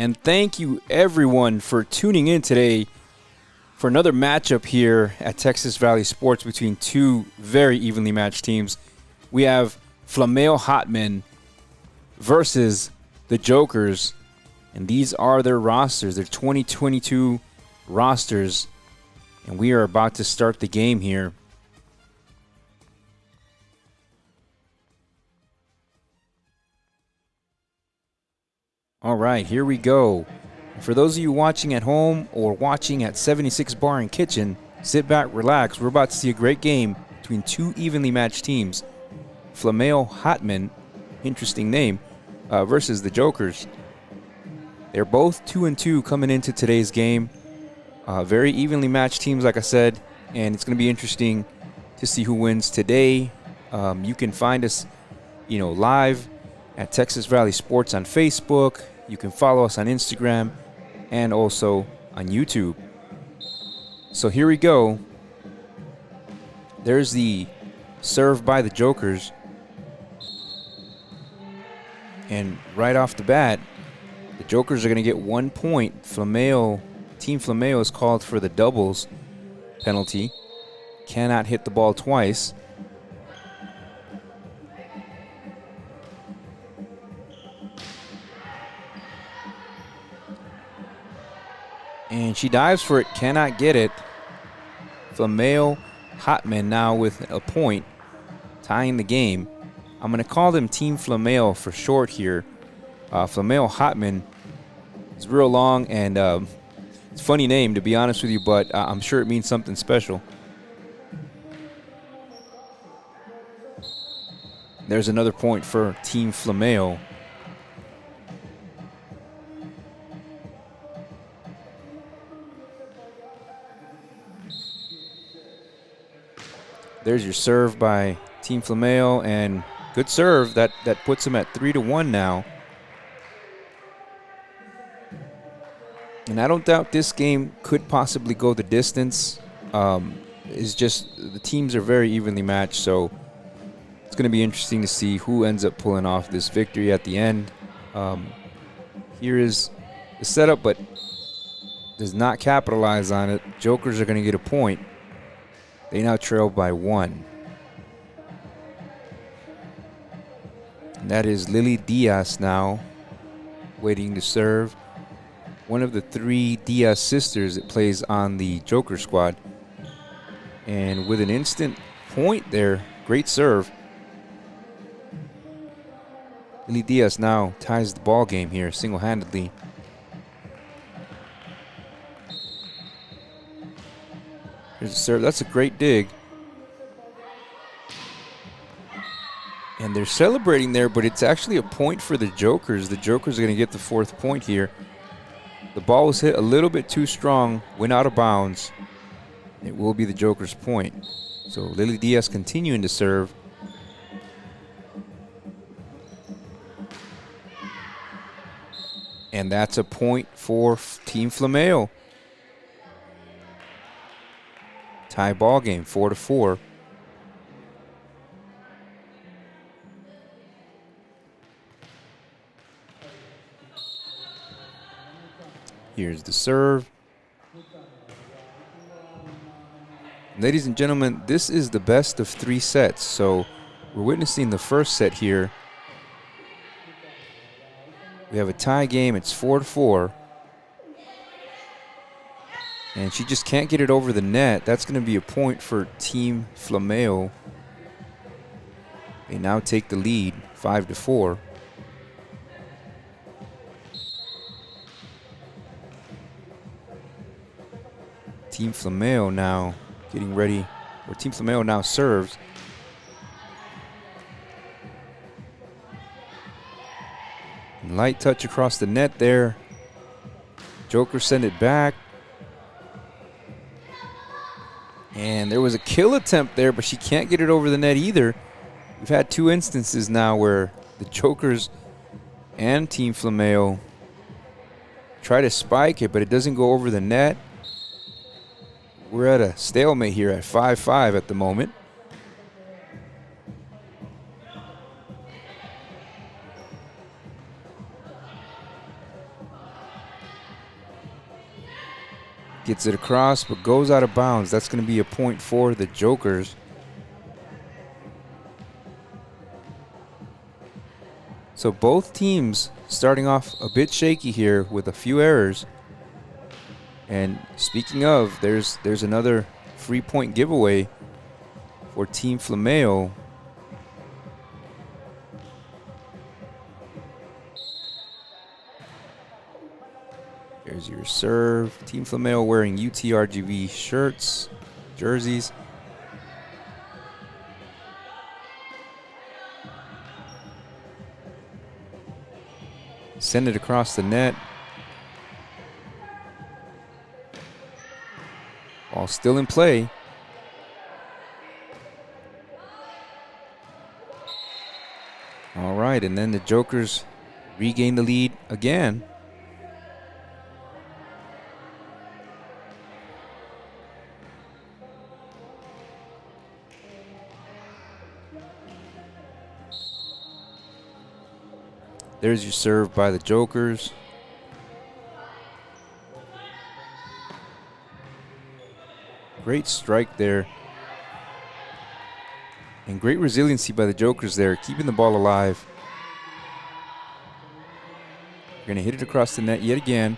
And thank you everyone for tuning in today for another matchup here at Texas Valley Sports between two very evenly matched teams. We have Flameo Hotmen versus the Jokers, and these are their rosters, their 2022 rosters, and we are about to start the game here. All right, here we go. For those of you watching at home or watching at 76 Bar and Kitchen, sit back, relax. We're about to see a great game between two evenly matched teams. Flameo Hotmen, interesting name, versus the Jokers. They're both 2-2 coming into today's game. Very evenly matched teams, like I said, and it's going to be interesting to see who wins today. You can find us, live at Texas Valley Sports on Facebook. You can follow us on Instagram and also on YouTube. So here we go. There's the serve by the Jokers. And right off the bat, the Jokers are going to get 1 point. Team Flameo is called for the doubles penalty. Cannot hit the ball twice. And she dives for it, cannot get it. Flameo Hotmen now with a point, tying the game. I'm going to call them Team Flameo for short here. Flameo Hotmen is real long, and it's a funny name, to be honest with you, but I'm sure it means something special. There's another point for Team Flameo. There's your serve by Team Flameo, and good serve. That puts them at 3-1 now. And I don't doubt this game could possibly go the distance. It's just the teams are very evenly matched, so it's going to be interesting to see who ends up pulling off this victory at the end. Here is the setup, but does not capitalize on it. Jokers are going to get a point. They now trail by 1. And that is Lily Diaz now waiting to serve. One of the 3 Diaz sisters that plays on the Joker squad. And with an instant point there, great serve. Lily Diaz now ties the ball game here single-handedly. Here's a serve. That's a great dig. And they're celebrating there, but it's actually a point for the Jokers. The Jokers are going to get the 4th point here. The ball was hit a little bit too strong, went out of bounds. It will be the Jokers' point. So Lily Diaz continuing to serve. And that's a point for Team Flameo. Tie ball game, 4-4. Here's the serve. Ladies and gentlemen, this is the best of 3 sets. So we're witnessing the first set here. We have a tie game. It's 4-4. And she just can't get it over the net. That's going to be a point for Team Flameo. They now take the lead, 5-4. Team Flameo now getting ready, or Team Flameo now serves. Light touch across the net there. Joker send it back. And there was a kill attempt there, but she can't get it over the net either. We've had 2 instances now where the Jokers and Team Flameo try to spike it, but it doesn't go over the net. We're at a stalemate here at 5-5 at the moment. Gets it across, but goes out of bounds. That's going to be a point for the Jokers. So both teams starting off a bit shaky here with a few errors. And speaking of, there's another free point giveaway for Team Flameo. There's your serve. Team Flameo wearing UTRGV shirts, jerseys. Send it across the net. Ball still in play. All right, and then the Jokers regain the lead again. There's your serve by the Jokers. Great strike there. And great resiliency by the Jokers there, keeping the ball alive. We're going to hit it across the net yet again.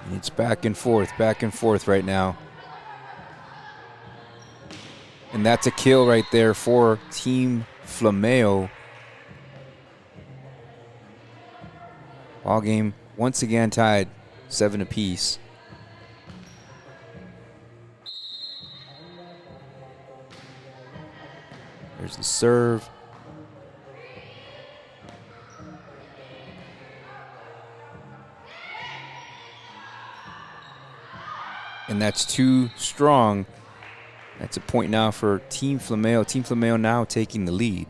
And it's back and forth right now. And that's a kill right there for Team Flameo. Ball game once again tied 7 apiece. There's the serve. And that's too strong. That's a point now for Team Flameo. Team Flameo now taking the lead.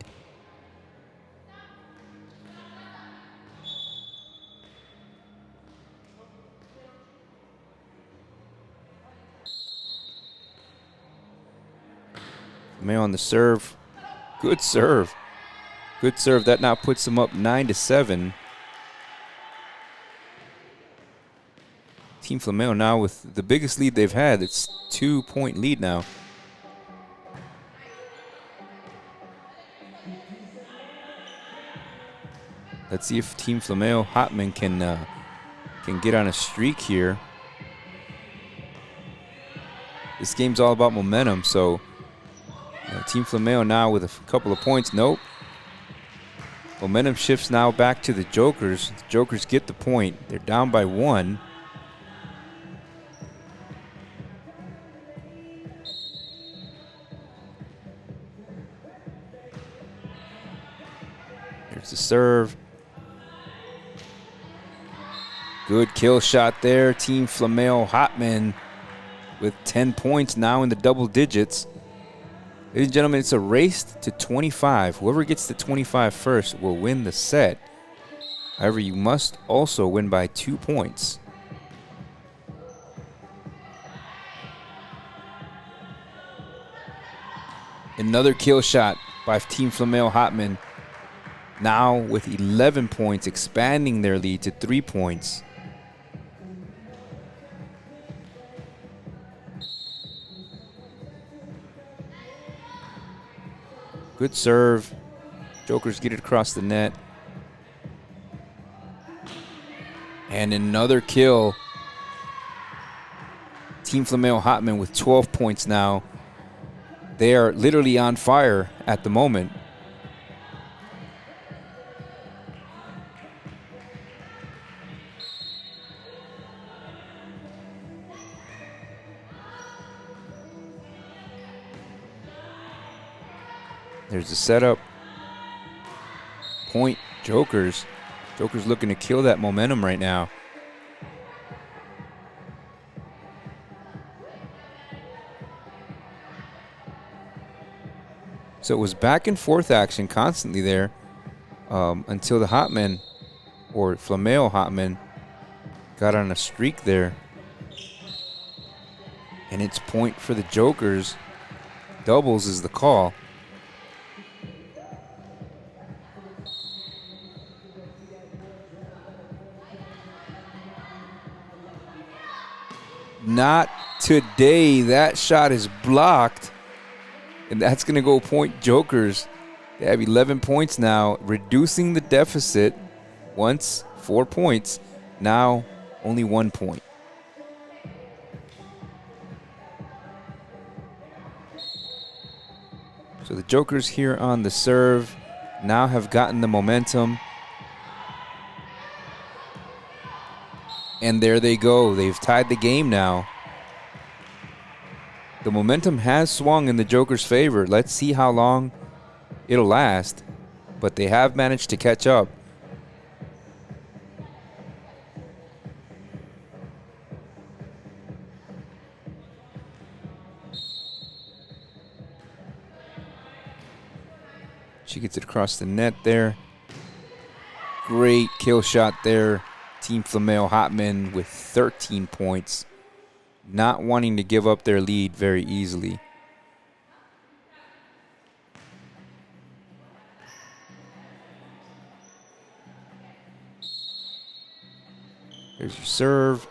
Flameo on the serve. Good serve. Good serve. That now puts them up 9-7. Team Flameo now with the biggest lead they've had. It's 2-point lead now. Let's see if Team Flameo Hotmen can get on a streak here. This game's all about momentum, so Team Flameo now with a couple of points. Nope. Momentum shifts now back to the Jokers. The Jokers get the point. They're down by 1. Here's the serve. Good kill shot there. Team Flameo Hotmen with 10 points now in the double digits. Ladies and gentlemen, it's a race to 25. Whoever gets to 25 first will win the set. However, you must also win by 2 points. Another kill shot by Team Flameo Hotmen. Now with 11 points, expanding their lead to 3 points. Good serve. Jokers get it across the net. And another kill. Team Flameo Hotmen with 12 points now. They are literally on fire at the moment. There's the setup. Point Jokers. Jokers looking to kill that momentum right now. So it was back and forth action constantly there until the Hotmen, or Flameo Hotmen, got on a streak there. And it's point for the Jokers. Doubles is the call. Not today. That shot is blocked. And that's going to go point Jokers. They have 11 points now, reducing the deficit. Once 4 points, now only 1 point. So the Jokers here on the serve now have gotten the momentum. And there they go. They've tied the game now. The momentum has swung in the Jokers' favor. Let's see how long it'll last. But they have managed to catch up. She gets it across the net there. Great kill shot there. Team Flameo Hotmen with 13 points. Not wanting to give up their lead very easily. There's your serve.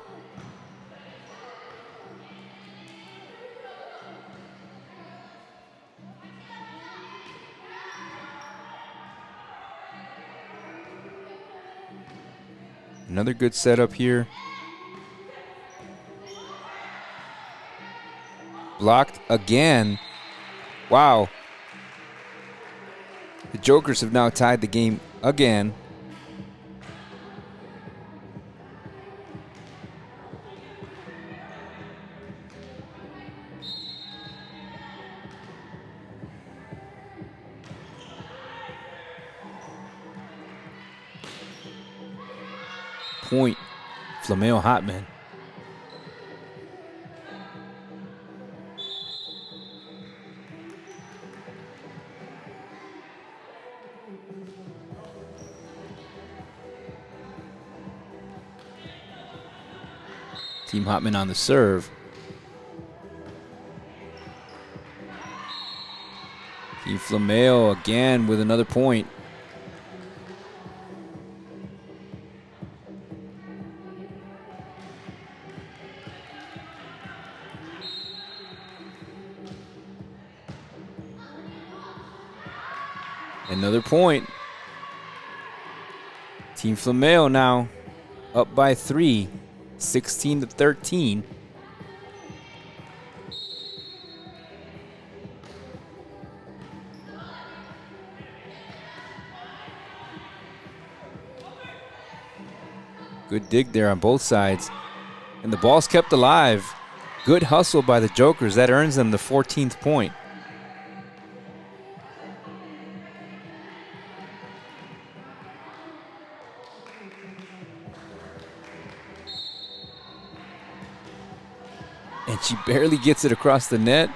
Another good setup here. Blocked again. Wow. The Jokers have now tied the game again. Point Flameo Hotmen. Team Hotmen on the serve. Team Flameo again with another point. Another point. Team Flameo now up by 3, 16-13. Good dig there on both sides. And the ball's kept alive. Good hustle by the Jokers. That earns them the 14th point. And she barely gets it across the net,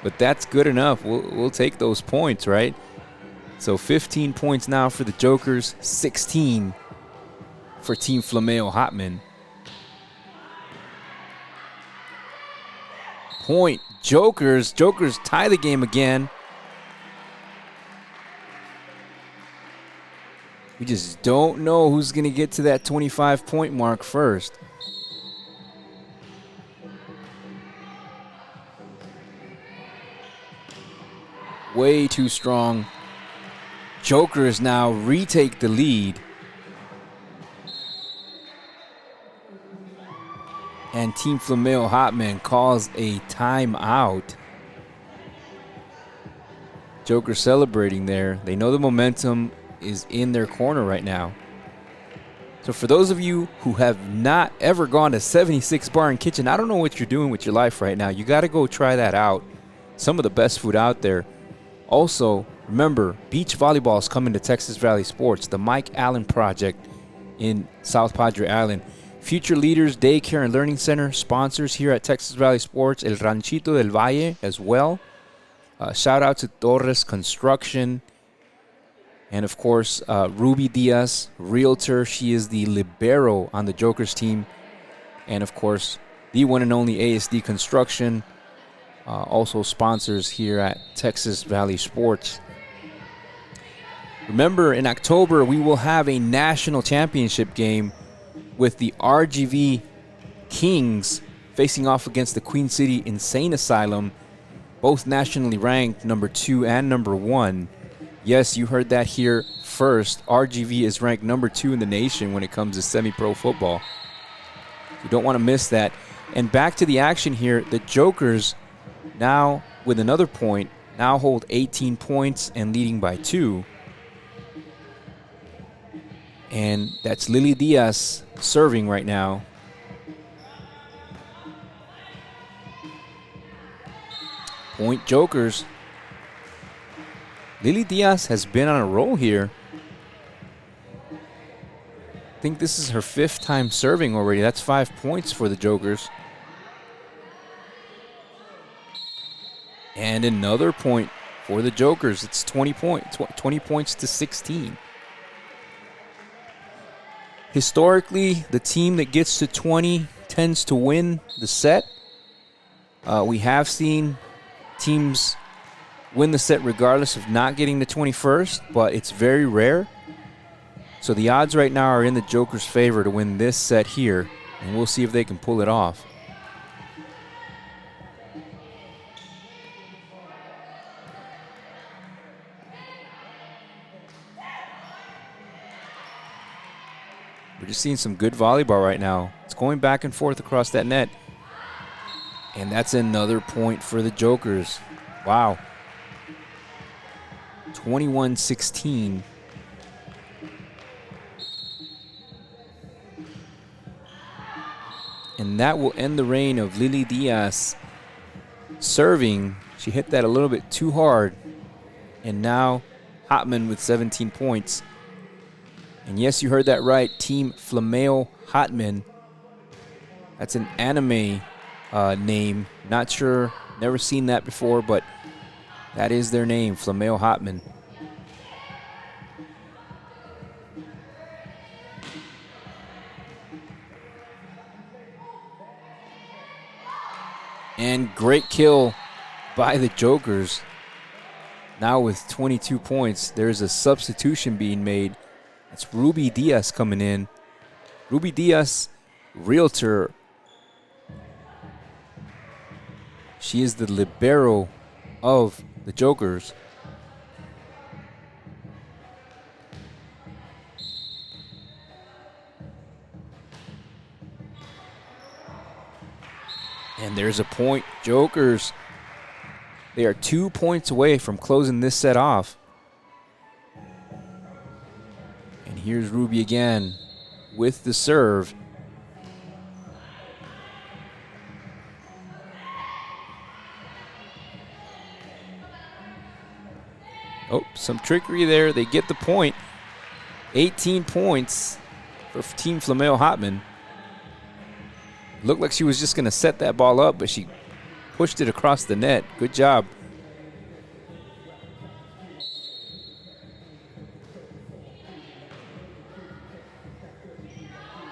but that's good enough. We'll take those points, right? So 15 points now for the Jokers, 16 for Team Flameo Hotmen. Point Jokers. Jokers tie the game again. We just don't know who's going to get to that 25-point mark first. Way too strong. Jokers now retake the lead. And Team Flameo Hotmen calls a timeout. Jokers celebrating there. They know the momentum is in their corner right now. So for those of you who have not ever gone to 76 Bar and Kitchen, I don't know what you're doing with your life right now. You got to go try that out. Some of the best food out there. Also, remember, beach volleyball is coming to Texas Valley Sports, the Mike Allen Project in South Padre Island. Future Leaders Daycare and Learning Center sponsors here at Texas Valley Sports, El Ranchito del Valle as well. Shout out to Torres Construction. And, of course, Ruby Diaz, Realtor. She is the libero on the Jokers team. And, of course, the one and only ASD Construction. Also sponsors here at Texas Valley Sports. Remember, in October, we will have a national championship game with the RGV Kings facing off against the Queen City Insane Asylum, both nationally ranked number 2 and number 1. Yes, you heard that here first. RGV is ranked number 2 in the nation when it comes to semi-pro football. You don't want to miss that. And back to the action here, the Jokers now with another point now hold 18 points and leading by 2. And that's Lily Diaz serving right now. Point Jokers. Lily Diaz has been on a roll here. I think this is her 5th time serving already. That's 5 points for the Jokers. And another point for the Jokers. It's 20 points to 16. Historically, the team that gets to 20 tends to win the set. We have seen teams win the set regardless of not getting the 21st, but it's very rare. So the odds right now are in the Jokers' favor to win this set here, and we'll see if they can pull it off. We're just seeing some good volleyball right now. It's going back and forth across that net. And that's another point for the Jokers. Wow. 21-16. And that will end the reign of Lily Diaz serving. She hit that a little bit too hard. And now Hotmen with 17 points. And yes, you heard that right. Team Flameo Hotmen. That's an anime name. Not sure, never seen that before, but that is their name, Flameo Hotmen. And great kill by the Jokers. Now with 22 points, there's a substitution being made. It's Ruby Diaz coming in. Ruby Diaz, realtor. She is the libero of the Jokers. And there's a point. Jokers, they are 2 points away from closing this set off. And here's Ruby again with the serve. Oh, some trickery there. They get the point. 18 points for Team Flameo Hotmen. Looked like she was just going to set that ball up, but she pushed it across the net. Good job.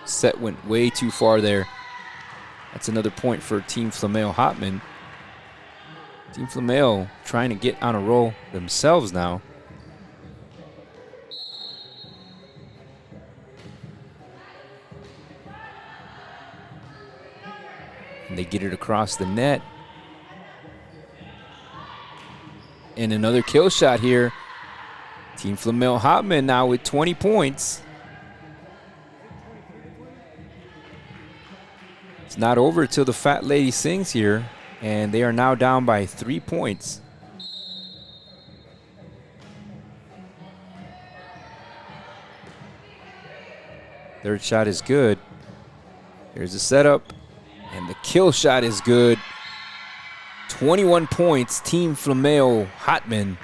Set went way too far there. That's another point for Team Flameo Hotmen. Team Flameo trying to get on a roll themselves now. And they get it across the net. And another kill shot here. Team Flameo Hotmen now with 20 points. It's not over till the fat lady sings here. And they are now down by 3 points. Third shot is good. There's a setup. And the kill shot is good. 21 points, Team Flameo Hotmen.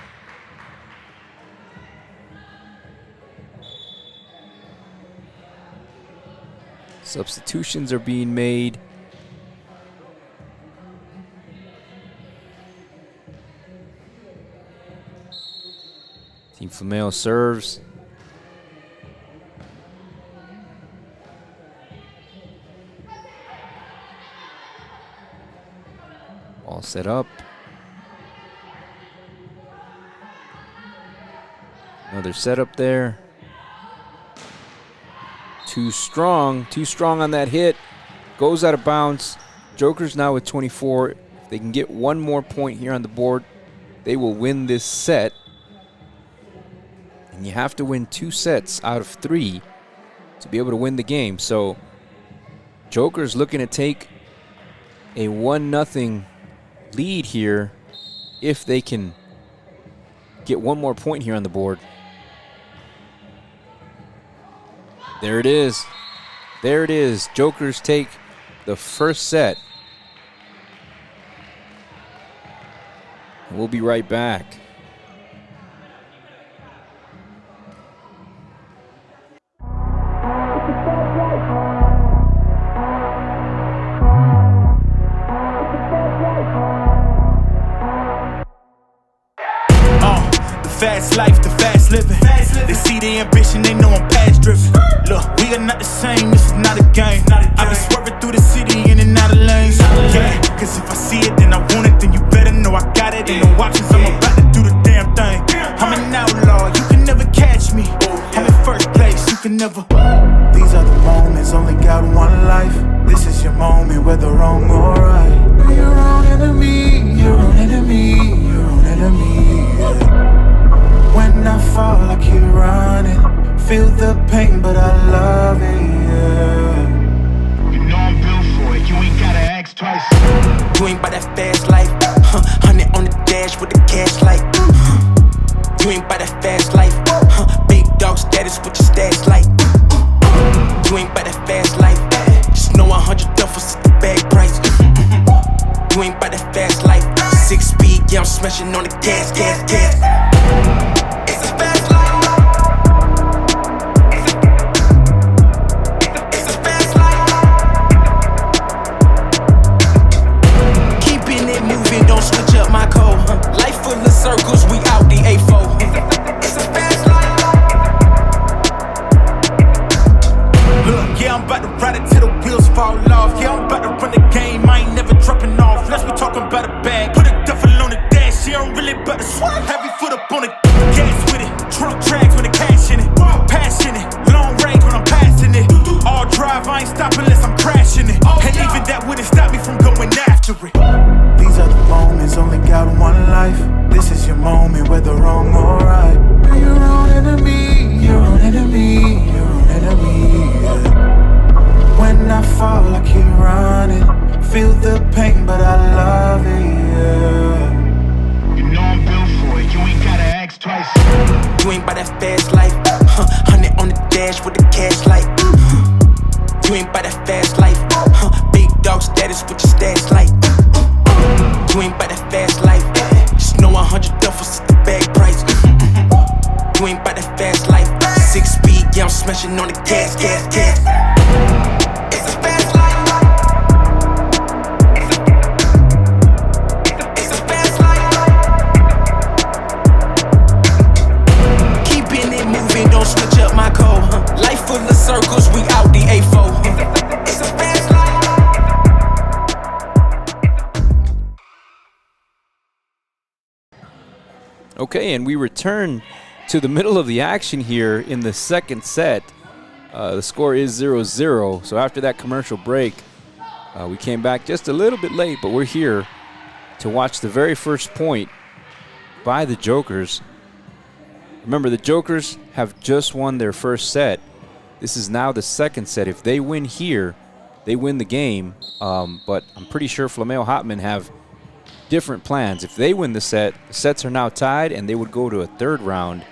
Substitutions are being made. Team Flameo serves. All set up. Another setup there. Too strong on that hit. Goes out of bounds. Jokers now with 24. If they can get one more point here on the board, they will win this set. And you have to win 2 sets out of 3 to be able to win the game. So Jokers looking to take a 1-0 lead here if they can get one more point here on the board. There it is. There it is. Jokers take the first set. We'll be right back. Fast life, the fast living. They see the ambition, they know I'm past driven. Look, we are not the same, this is not a game. I be swerving through the city in and out of lanes. Yeah, cause if I see it, then I want it, then you better know I got it. Ain't no options, I'm about to do the damn thing. I'm an outlaw, you can never catch me. I'm in first place, you can never. These are the moments, only got one life. This is your moment, whether wrong or right. You're your own enemy, your own enemy, your own enemy, yeah. When I fall, I keep running. Feel the pain, but I love it, yeah. You know I'm built for it, you ain't gotta ask twice. You ain't by that fast life, 100 on the dash with the cash light. You ain't by that fast life, big dog status with your stash light. You ain't by that fast life, just know 100 duffels at the bag price. You ain't by that fast life, 6 speed, yeah, I'm smashing on the gas, gas, gas. It's a fast life. It's a fast life. Keeping it moving, don't switch up my code. Life full of circles, we out the A4. It's a fast life. Look, yeah, I'm about to ride it till the wheels fall off. Yeah, I'm about to run the game, I ain't never dropping off. Let's be talking about a bag, put a duffel on the dash. Yeah, I'm really about to swap. Heavy foot up on the gas with it. Trunk tracks with the cash in it. Passionate, long range when I'm passing it. All drive, I ain't stopping unless I'm crashing it. And even that wouldn't stop me from going after it. These are the moments, only got one life. This is your moment, whether wrong or right. You're your own enemy, your own enemy, your own enemy, yeah. When I fall, I keep running. Feel the pain, but I love it, yeah. You know I'm built for it, you ain't gotta ask twice. You ain't by that fast life, 100 on the dash with the cash light. You ain't by that fast life, big dog status with your stash light. You ain't by that fast life, just know 100 duffels at the bag price. You ain't by that fast life, 6 speed, yeah, I'm smashing on the gas, gas, gas. It's a fast life. It's a fast life. Keeping it moving, don't switch up my code. Life full of circles, we out the A4. It's a fast life. Okay, and we return to the middle of the action here in the second set. The score is 0-0. So after that commercial break, we came back just a little bit late, but we're here to watch the very first point by the Jokers. Remember, the Jokers have just won their first set. This is now the second set. If they win here, they win the game. But I'm pretty sure Flameo Hotmen have different plans. If they win the sets are now tied, and they would go to a third round.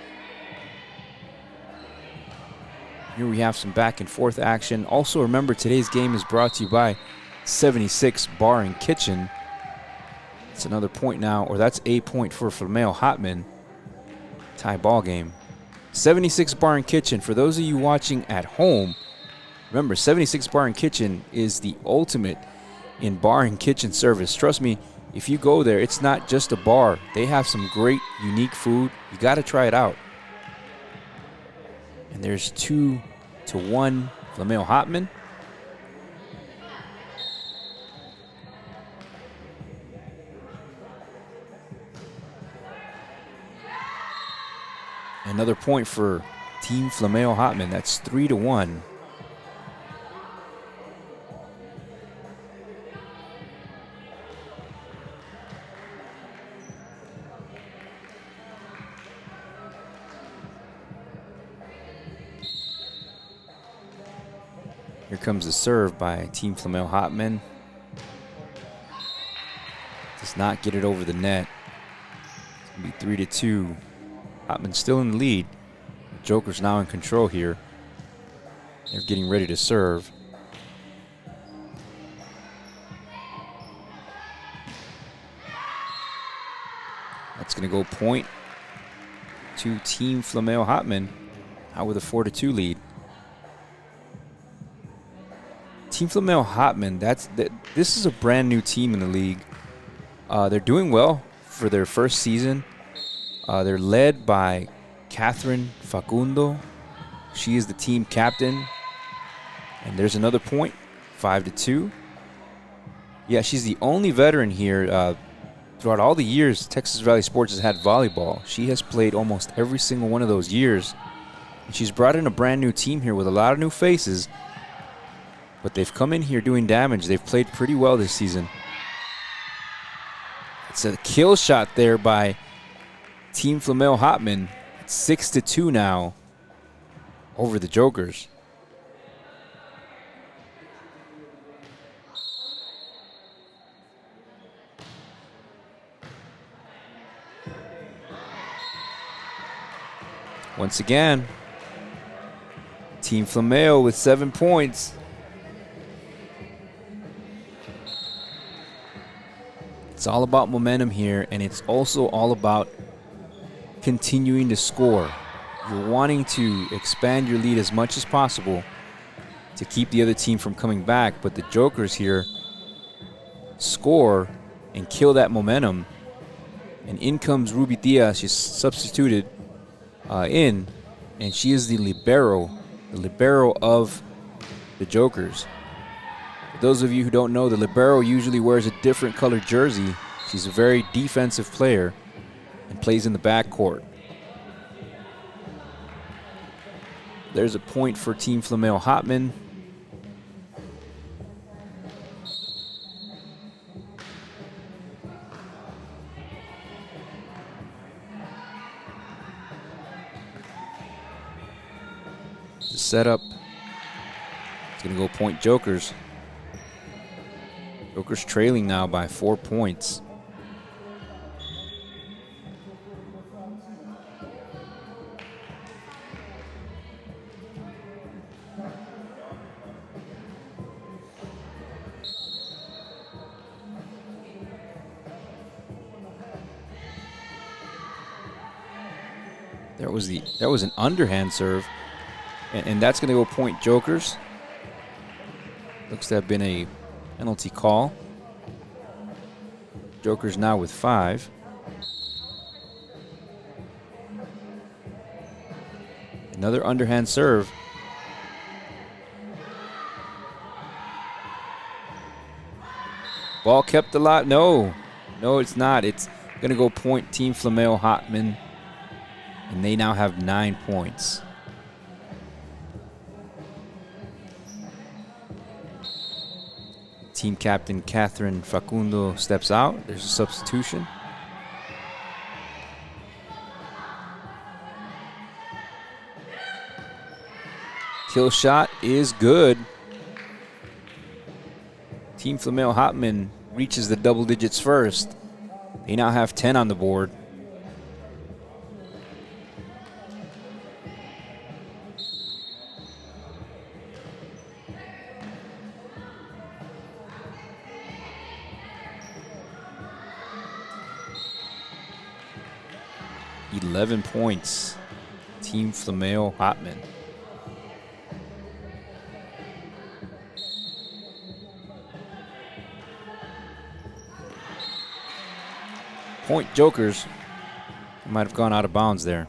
Here we have some back and forth action. Also, remember, today's game is brought to you by 76 Bar and Kitchen. It's another point now, or that's a point for Flameo Hotmen. Tie ball game. 76 Bar and Kitchen. For those of you watching at home, remember, 76 Bar and Kitchen is the ultimate in bar and kitchen service. Trust me, if you go there, it's not just a bar. They have some great, unique food. You got to try it out. And there's 2-1 Flameo Hotmen. Another point for Team Flameo Hotmen. That's 3-1. Here comes the serve by Team Flameo Hotmen. Does not get it over the net. It's going to be 3-2. Hotman still in the lead. The Joker's now in control here. They're getting ready to serve. That's going to go point to Team Flameo Hotmen, out with a 4-2 lead. Team Flameo Hotmen, this is a brand new team in the league. They're doing well for their first season. They're led by Catherine Facundo. She is the team captain. And there's another point, 5-2. Yeah, she's the only veteran here. Throughout all the years Texas Valley Sports has had volleyball, she has played almost every single one of those years. And she's brought in a brand new team here with a lot of new faces. But they've come in here doing damage. They've played pretty well this season. It's a kill shot there by Team Flameo Hotmen. It's 6-2 now over the Jokers. Once again, Team Flameo with 7 points. It's all about momentum here, and it's also all about continuing to score. You're wanting to expand your lead as much as possible to keep the other team from coming back, but the Jokers here score and kill that momentum. And in comes Ruby Diaz. She's substituted in, and she is the libero of the Jokers. For those of you who don't know, the libero usually wears a different colored jersey. She's a very defensive player and plays in the backcourt. There's a point for Team Flameo Hotmen. Setup. It's going to go point Jokers. Jokers trailing now by 4 points. That was an underhand serve. And that's going to go point Jokers. Looks to have been a penalty call. Jokers now with 5. Another underhand serve. Ball kept a lot. No, it's not. It's going to go point Team Flameo Hotmen. And they now have 9 points. Team captain Catherine Facundo steps out. There's a substitution. Kill shot is good. Team Flameo Hotmen reaches the double digits first. They now have 10 on the board. .11 points, Team Flameo Hotmen. Point Jokers. Might have gone out of bounds there.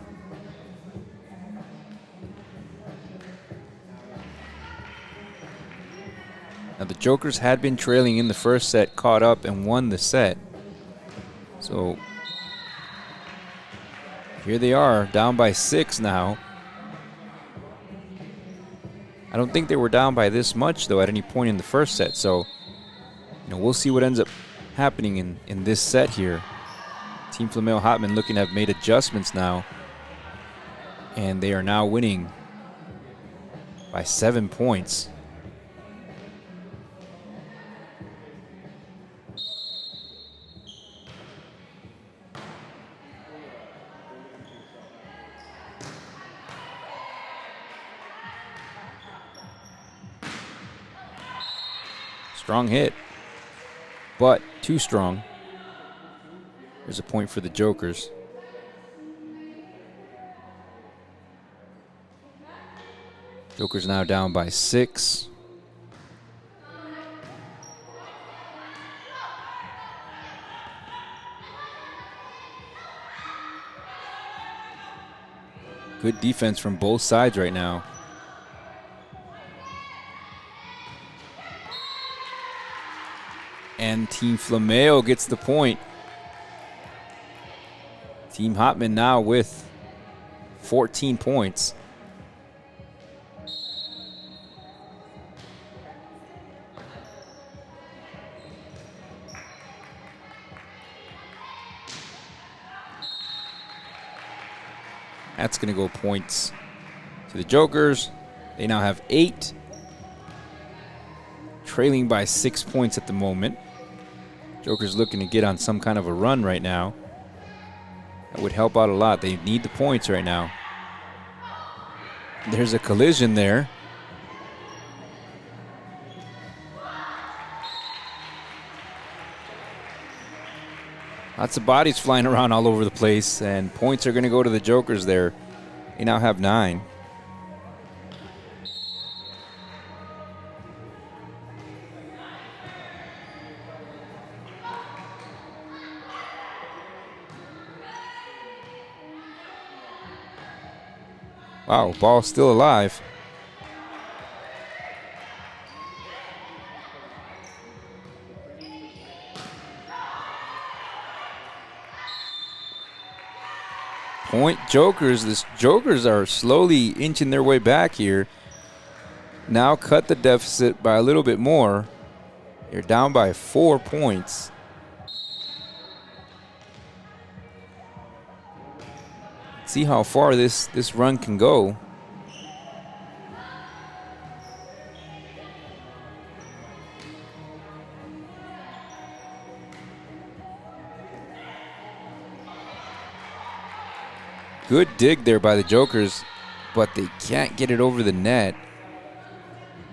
Now the Jokers had been trailing in the first set, caught up and won the set. So here they are, down by 6 now. I don't think they were down by this much, though, at any point in the first set. So, we'll see what ends up happening in this set here. Team Flameo Hotmen looking to have made adjustments now. And they are now winning by 7 points. Strong hit, but too strong. There's a point for the Jokers. Jokers now down by 6. Good defense from both sides right now. And Team Flameo gets the point. Team Hotmen now with 14 points. That's going to go points to the Jokers. They now have 8, trailing by 6 points at the moment. Jokers looking to get on some kind of a run right now. That would help out a lot. They need the points right now. There's a collision there. Lots of bodies flying around all over the place, and points are going to go to the Jokers there. They now have 9. Wow, ball still alive. Point Jokers. The Jokers are slowly inching their way back here. Now cut the deficit by a little bit more. They're down by 4 points. See how far this run can go. Good dig there by the Jokers, but they can't get it over the net.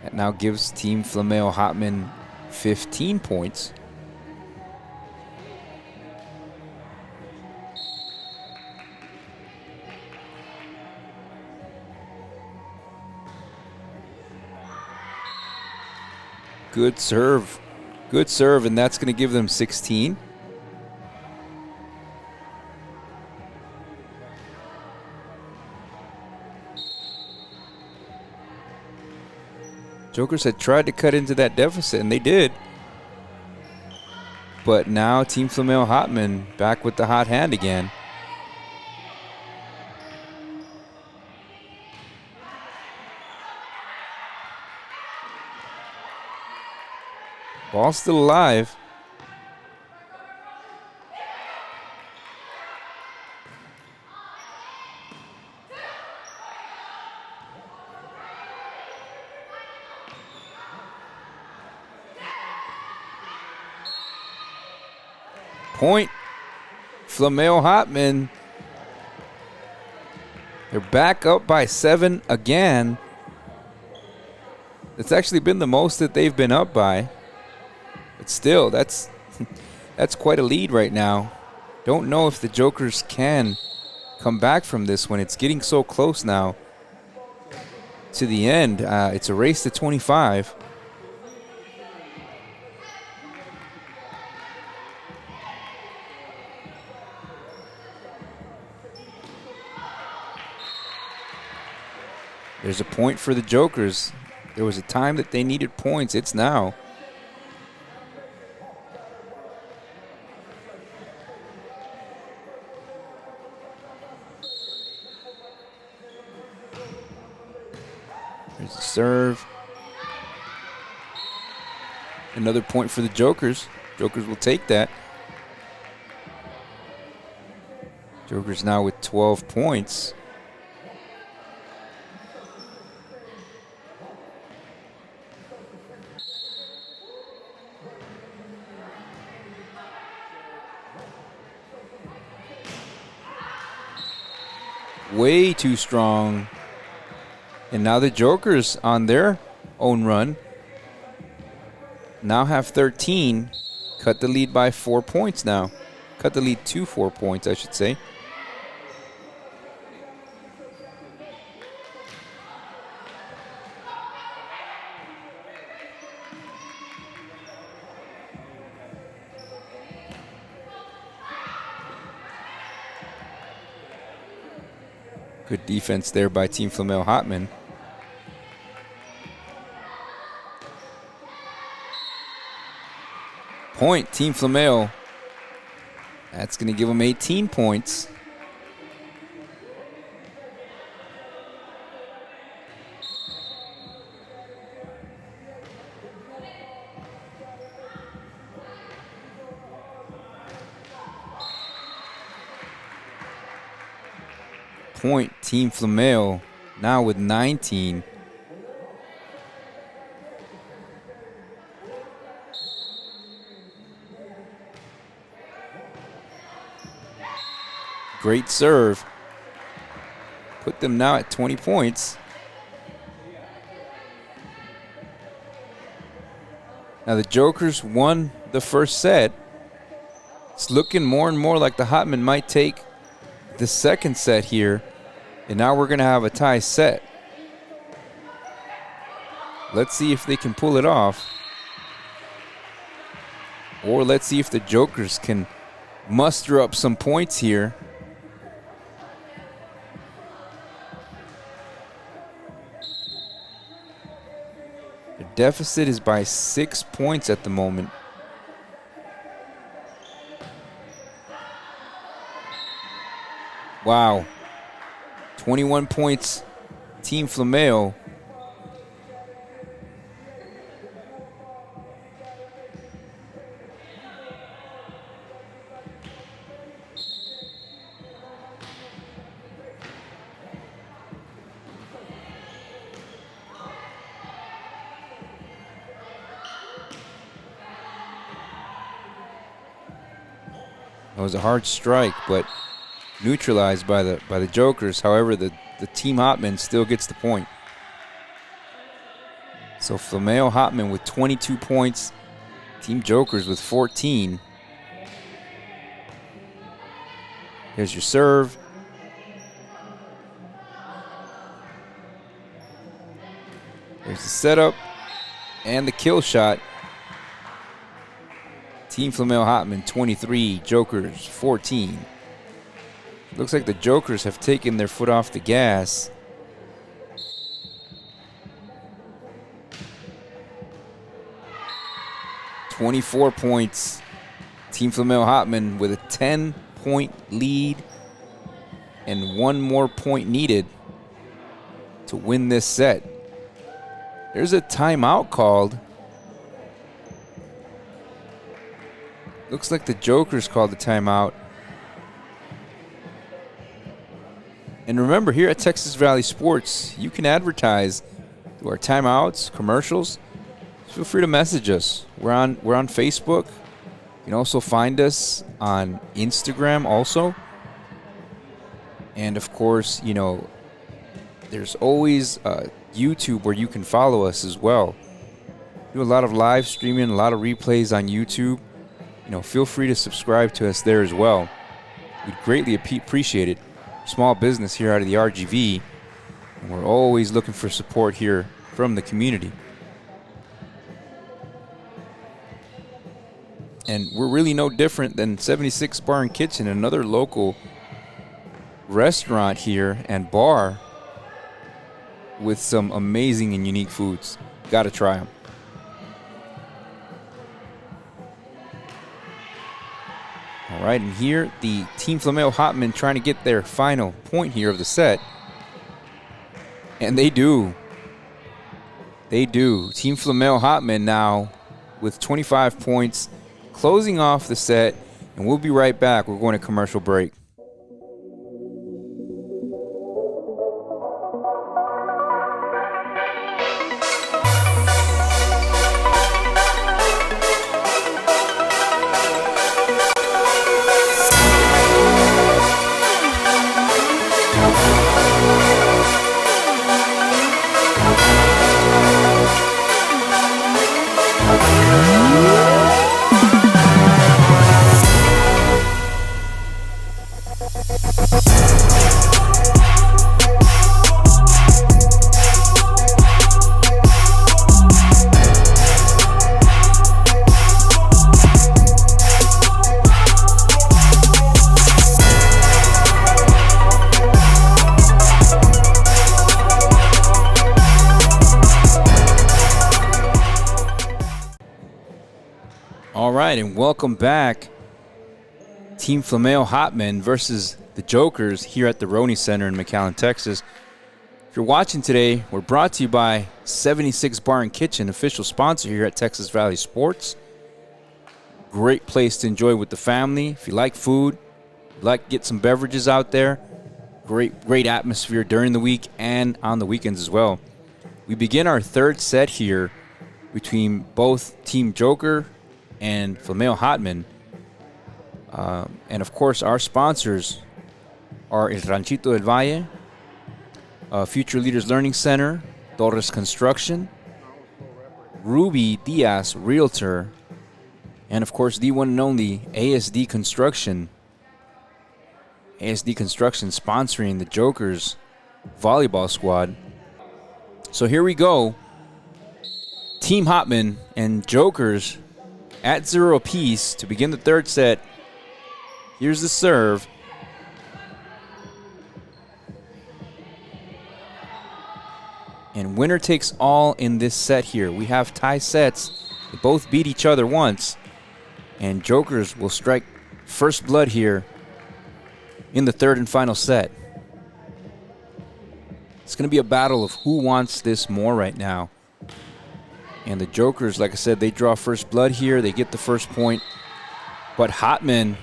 That now gives Team Flameo Hotmen 15 points. Good serve, and that's going to give them 16. Jokers had tried to cut into that deficit, and they did. But now Team Flameo Hotmen back with the hot hand again. Ball's still alive. Point Flameo Hotmen. They're back up by 7 again. It's actually been the most that they've been up by. But still, that's quite a lead right now. Don't know if the Jokers can come back from this when it's getting so close now to the end. It's a race to 25. There's a point for the Jokers. There was a time that they needed points. It's now. There's a serve. Another point for the Jokers. Jokers will take that. Jokers now with 12 points. Way too strong. And now the Jokers on their own run. now have 13. Cut the lead by 4 points now. Cut the lead to 4 points, I should say. Good defense there by Team Flameo Hotmen. Point, Team Flameo. That's going to give them 18 points. Point, Team Flameo, now with 19. Great serve. Put them now at 20 points. Now the Jokers won the first set. It's looking more and more like the Hotmen might take the second set here. And now we're going to have a tie set. Let's see if they can pull it off. Or let's see if the Jokers can muster up some points here. The deficit is by 6 points at the moment. Wow. 21 points, Team Flameo. It was a hard strike, but neutralized by the Jokers. However, the Team Hotmen still gets the point. So Flameo Hotmen with 22 points. Team Jokers with 14. Here's your serve. There's the setup and the kill shot. Team Flameo Hotmen 23, Jokers 14. Looks like the Jokers have taken their foot off the gas. "24 points. Team Flameo Hotmen with a 10-point lead and one more point needed to win this set. There's a timeout called. Looks like the Jokers called the timeout. And remember, here at Texas Valley Sports, you can advertise through our timeouts, commercials. Feel free to message us. We're on Facebook. You can also find us on Instagram also. And of course, you know, there's always YouTube where you can follow us as well. Do a lot of live streaming, a lot of replays on YouTube. You know, feel free to subscribe to us there as well. We'd greatly appreciate it. Small business here out of the RGV, and we're always looking for support here from the community. And we're really no different than 76 Bar and Kitchen, another local restaurant here and bar with some amazing and unique foods. Gotta try them. All right, and here the Team Flameo Hotmen trying to get their final point here of the set. And they do. They do. Team Flameo Hotmen now with 25 points, closing off the set. And we'll be right back. We're going to commercial break. All right, and welcome back. Team Flameo Hotmen versus the Jokers here at the Roney Center in McAllen, Texas. If you're watching today, we're brought to you by 76 Bar and Kitchen, official sponsor here at Texas Valley Sports. Great place to enjoy with the family. If you like food, like to get some beverages out there, great atmosphere during the week and on the weekends as well. We begin our third set here between both Team Joker and Flameo Hotmen. And of course, our sponsors are El Ranchito del Valle, Future Leaders Learning Center, Torres Construction, Ruby Diaz Realtor, and of course, the one and only ASD Construction. ASD Construction sponsoring the Jokers volleyball squad. So here we go. Team Hotmen and Jokers at 0 apiece to begin the third set. Here's the serve. And winner takes all in this set here. We have tie sets. They both beat each other once. And Jokers will strike first blood here in the third and final set. It's going to be a battle of who wants this more right now. And the Jokers, like I said, they draw first blood here. They get the first point. But Hotmen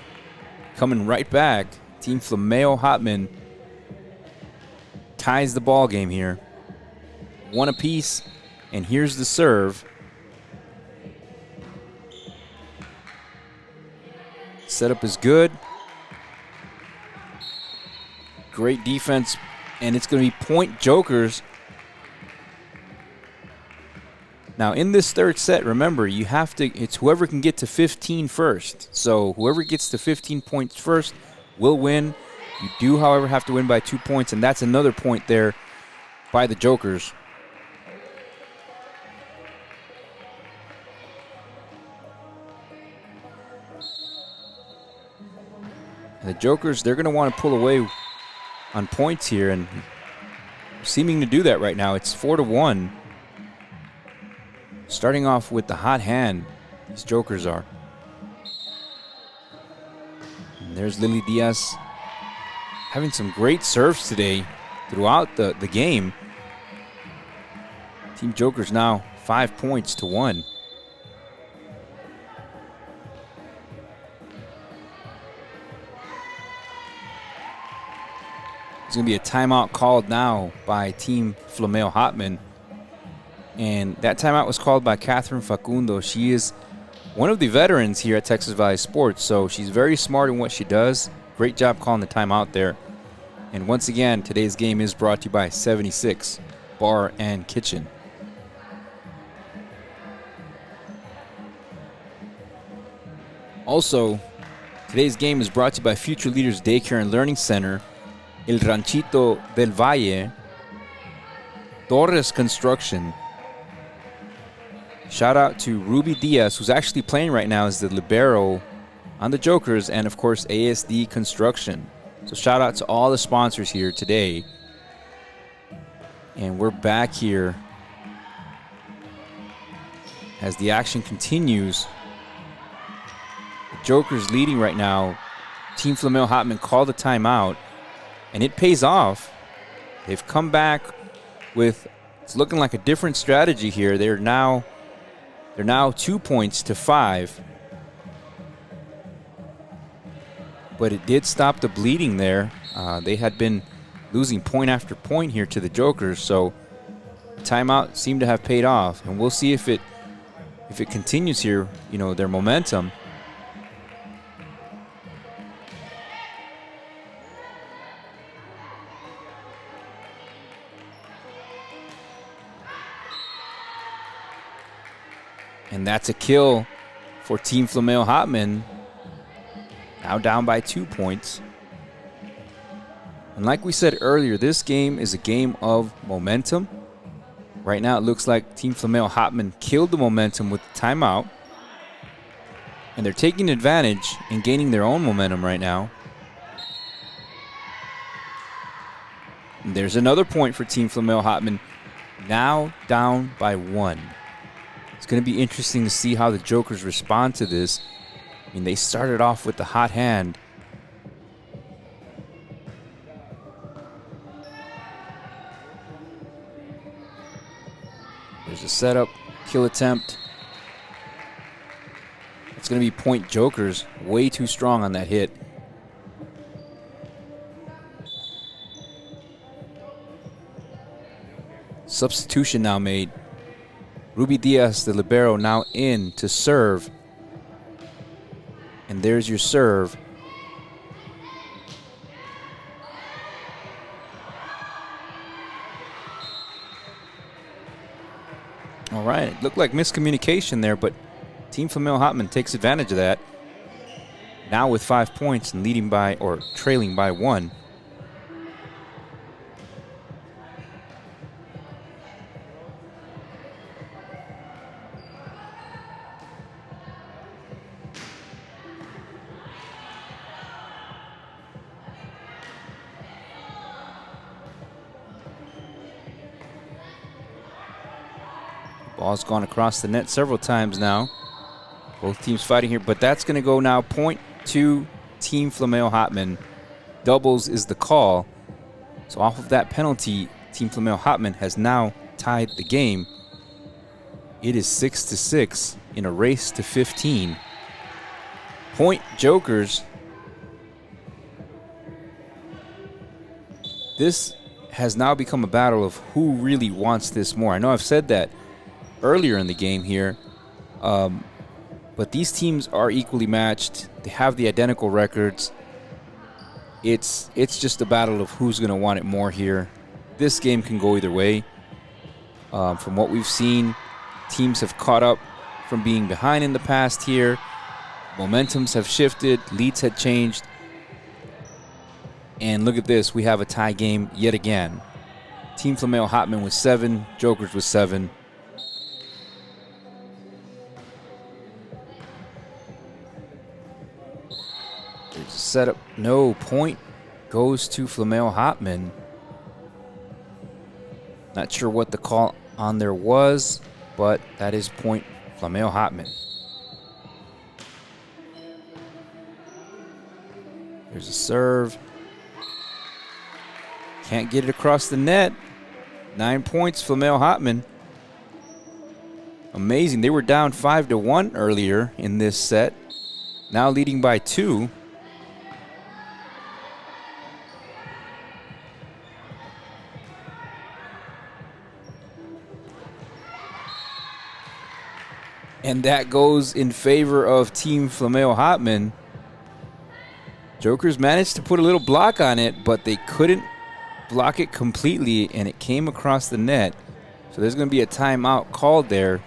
coming right back. Team Flameo Hotmen ties the ball game here. One apiece. And here's the serve. Setup is good. Great defense. And it's going to be point Jokers. Now, in this third set, remember, you have to, it's whoever can get to 15 first. So whoever gets to 15 points first will win. You do, however, have to win by 2 points, and that's another point there by the Jokers. And the Jokers, they're going to want to pull away on points here, and seeming to do that right now. It's 4-1. Starting off with the hot hand, these Jokers are. And there's Lily Diaz having some great serves today throughout the game. Team Jokers now 5 points to 1. There's going to be a timeout called now by Team Flameo Hotmen. And that timeout was called by Catherine Facundo. She is one of the veterans here at Texas Valley Sports, so she's very smart in what she does. Great job calling the timeout there. And once again, today's game is brought to you by 76 Bar and Kitchen. Also, today's game is brought to you by Future Leaders Daycare and Learning Center, El Ranchito del Valle, Torres Construction. Shout out to Ruby Diaz, who's actually playing right now as the libero on the Jokers, and of course ASD Construction. So shout out to all the sponsors here today. And we're back here as the action continues. The Jokers leading right now. Team Flameo Hotmen called a timeout, and it pays off. They've come back with, it's looking like a different strategy here. They're now 2 points to 5. But it did stop the bleeding there. They had been losing point after point here to the Jokers, so the timeout seemed to have paid off. And we'll see if it continues here, you know, their momentum. And that's a kill for Team Flameo Hotmen. Now down by 2 points. And like we said earlier, this game is a game of momentum. Right now it looks like Team Flameo Hotmen killed the momentum with the timeout. And they're taking advantage and gaining their own momentum right now. And there's another point for Team Flameo Hotmen. Now down by 1. It's going to be interesting to see how the Jokers respond to this. I mean, they started off with the hot hand. There's a setup, kill attempt. It's going to be point Jokers. Way too strong on that hit. Substitution now made. Ruby Diaz, the libero, now in to serve. And there's your serve. All right, it looked like miscommunication there, but Team Flameo Hotmen takes advantage of that. Now with 5 points and leading by, or trailing by 1. Ball's gone across the net several times now. Both teams fighting here, but that's going to go now point to Team Flameo Hotmen. Doubles is the call. So off of that penalty, Team Flameo Hotmen has now tied the game. It is 6-6 in a race to 15. Point Jokers. This has now become a battle of who really wants this more. I know I've said that earlier in the game here, but these teams are equally matched. They have the identical records. It's just a battle of who's going to want it more here. This game can go either way. From what we've seen, teams have caught up from being behind in the past here. Momentums have shifted. Leads had changed. And look at this. We have a tie game yet again. Team Flameo Hotmen with 7. Jokers with 7. There's a setup. No, point goes to Flameo Hotmen. Not sure what the call on there was, but that is point Flameo Hotmen. There's a serve. Can't get it across the net. 9 points, Flameo Hotmen. Amazing. They were down 5-1 earlier in this set. Now leading by 2. And that goes in favor of Team Flameo Hotmen. Jokers managed to put a little block on it, but they couldn't block it completely, and it came across the net. So there's going to be a timeout called there.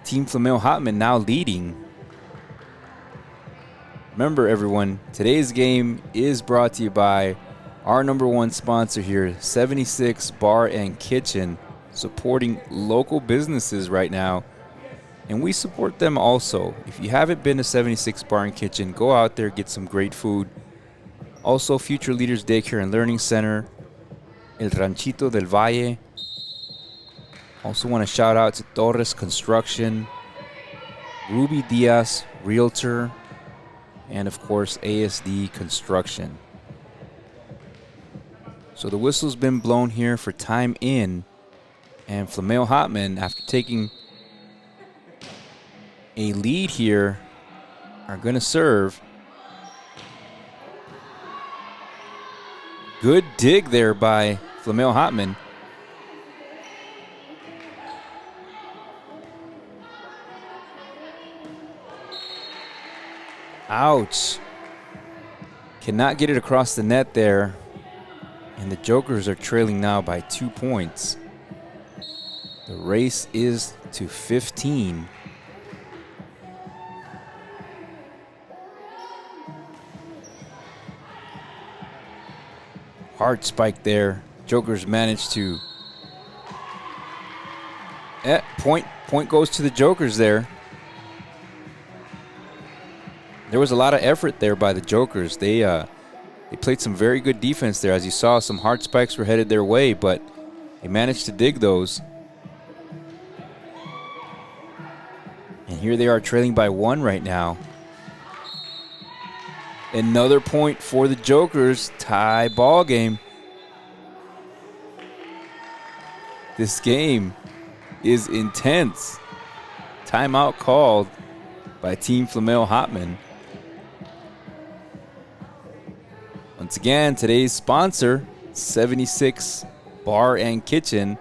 Team Flameo Hotmen now leading. Remember, everyone, today's game is brought to you by our #1 sponsor here, 76 Bar and Kitchen, supporting local businesses right now. And we support them also. If you haven't been to 76 Bar and Kitchen, go out there, get some great food. Also, Future Leaders Daycare and Learning Center, El Ranchito del Valle. Also want to shout out to Torres Construction, Ruby Diaz Realtor, and of course ASD Construction. So the whistle's been blown here for time in, and Flameo Hotmen, after taking a lead here, are going to serve. Good dig there by Flameo Hotmen. Ouch. Cannot get it across the net there. And the Jokers are trailing now by 2 points. The race is to 15. Hard spike there. Jokers managed to. Point goes to the Jokers there. There was a lot of effort there by the Jokers. They played some very good defense there. As you saw, some hard spikes were headed their way, but they managed to dig those. And here they are trailing by 1 right now. Another point for the Jokers. Tie ball game. This game is intense. Timeout called by Team Flameo Hotmen. Once again, today's sponsor, 76 Bar and Kitchen.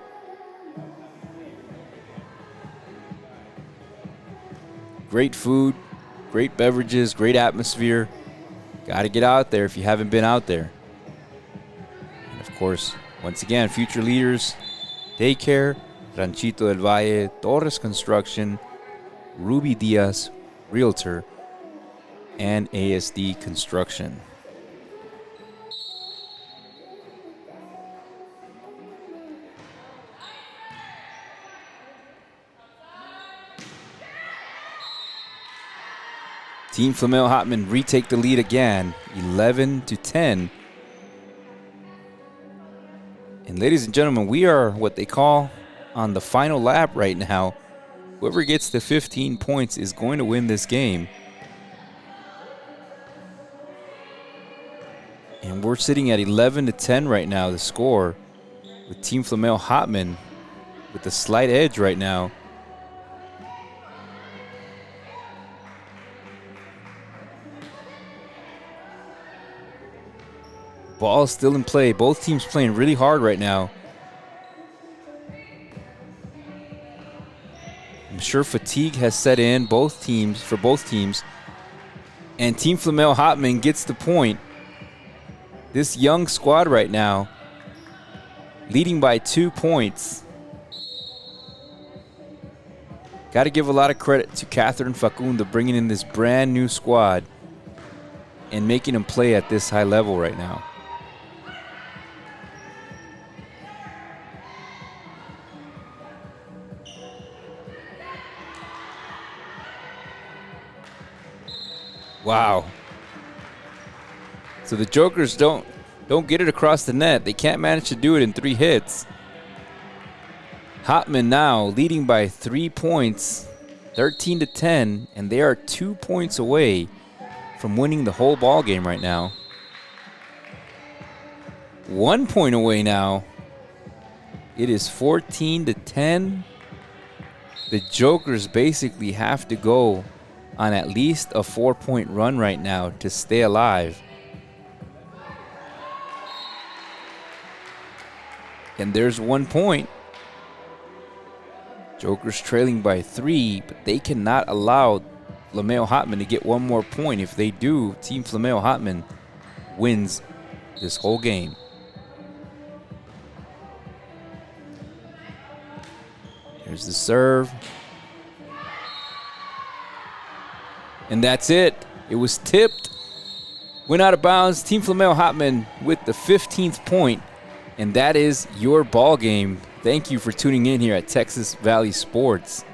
Great food, great beverages, great atmosphere. Got to get out there if you haven't been out there. And of course, once again, future leaders, Daycare, Ranchito del Valle, Torres Construction, Ruby Diaz, Realtor, and ASD Construction. Team Flameo Hotmen retake the lead again, 11-10. And ladies and gentlemen, we are what they call on the final lap right now. Whoever gets to 15 points is going to win this game. And we're sitting at 11-10 right now, the score, with Team Flameo Hotmen with the slight edge right now. Ball still in play. Both teams playing really hard right now. I'm sure fatigue has set in for both teams. And Team Flameo Hotmen gets the point. This young squad right now, leading by 2 points. Got to give a lot of credit to Catherine Facunda bringing in this brand new squad and making them play at this high level right now. Wow. So the Jokers don't get it across the net. They can't manage to do it in 3 hits. Hotmen now leading by 3 points, 13-10, and they are 2 points away from winning the whole ball game right now. 1 point away now. It is 14-10. The Jokers basically have to go on at least a 4-point run right now to stay alive. And there's 1 point. Jokers trailing by 3, but they cannot allow Flameo Hotmen to get 1 more point. If they do, Team Flameo Hotmen wins this whole game. Here's the serve. And that's it. It was tipped. Went out of bounds. Team Flameo Hotmen with the 15th point. And that is your ball game. Thank you for tuning in here at Texas Valley Sports.